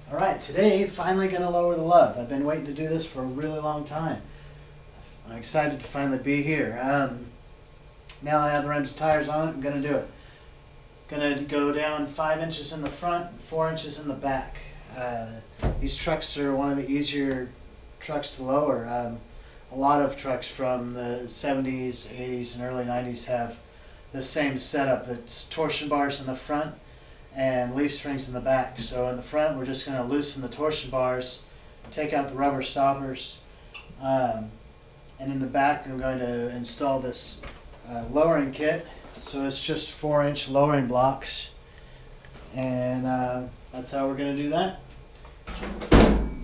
Alright, today finally going to lower the LUV. I've been waiting to do this for a really long time. I'm excited to finally be here. Now I have the rims and tires on it, I'm going to do it. Going to go down 5 inches in the front and 4 inches in the back. These trucks are one of the easier trucks to lower. A lot of trucks from the 70s, 80s, and early 90s have the same setup. That's torsion bars in the front and leaf springs in the back. So in the front, we're just going to loosen the torsion bars, take out the rubber stoppers, and in the back, I'm going to install this lowering kit. So it's just 4-inch lowering blocks, and that's how we're going to do that.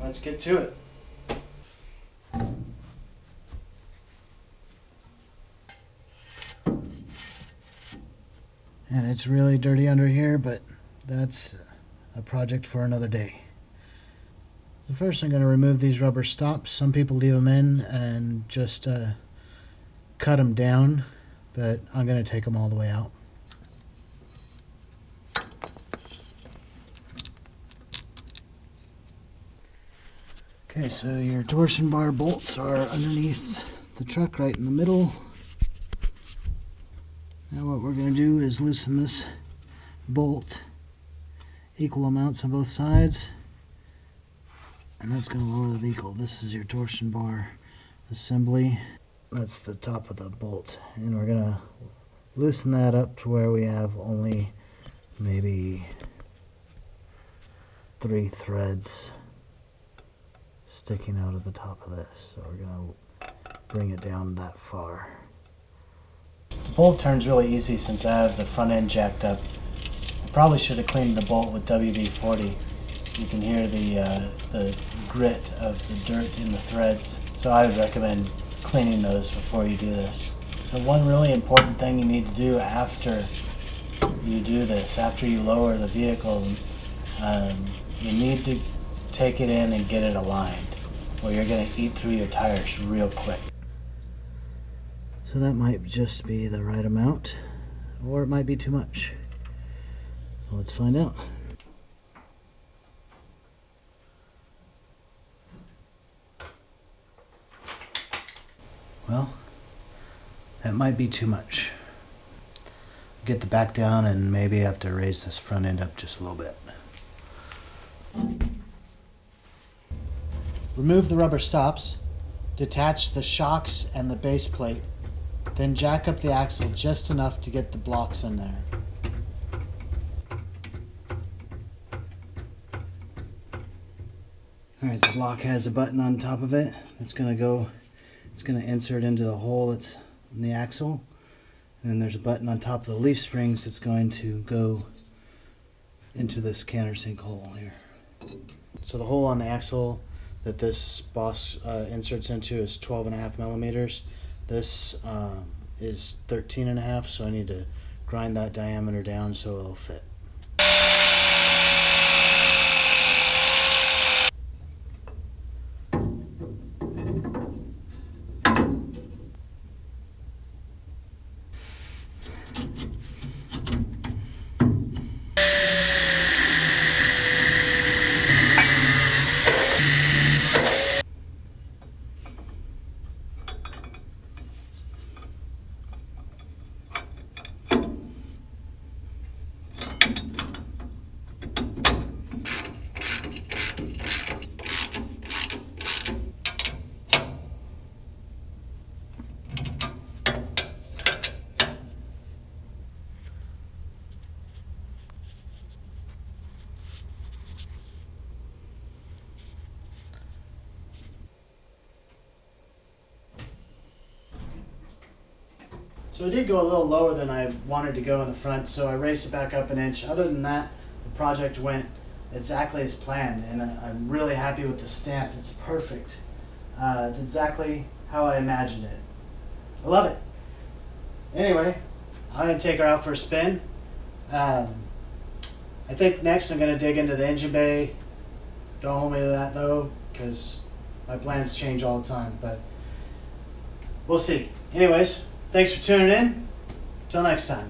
Let's get to it. And it's really dirty under here, but that's a project for another day. So first I'm going to remove these rubber stops. Some people leave them in and just cut them down, but I'm going to take them all the way out. Okay, so your torsion bar bolts are underneath the truck right in the middle. Now what we're going to do is loosen this bolt equal amounts on both sides, and that's going to lower the vehicle. This is your torsion bar assembly. That's the top of the bolt, and we're going to loosen that up to where we have only maybe 3 threads sticking out of the top of this. So we're going to bring it down that far. The bolt turns really easy since I have the front end jacked up. I probably should have cleaned the bolt with WD-40. You can hear the grit of the dirt in the threads, so I would recommend cleaning those before you do this. So one really important thing you need to do after you do this, after you lower the vehicle, you need to take it in and get it aligned, or you're going to eat through your tires real quick. So that might just be the right amount, or it might be too much. So let's find out. Well, that might be too much. Get the back down and maybe have to raise this front end up just a little bit. Remove the rubber stops, detach the shocks and the base plate, then jack up the axle just enough to get the blocks in there. Alright, the block has a button on top of it. It's going to insert into the hole that's in the axle. And then there's a button on top of the leaf springs that's going to go into this countersink hole here. So the hole on the axle that this boss inserts into is 12.5 millimeters. This is 13.5, so I need to grind that diameter down so it'll fit. So I did go a little lower than I wanted to go in the front, so I raised it back up an inch. Other than that, the project went exactly as planned, and I'm really happy with the stance. It's perfect. It's exactly how I imagined it. I love it. Anyway, I'm going to take her out for a spin. I think next I'm going to dig into the engine bay. Don't hold me to that though, because my plans change all the time, but we'll see. Anyways, thanks for tuning in. Till next time.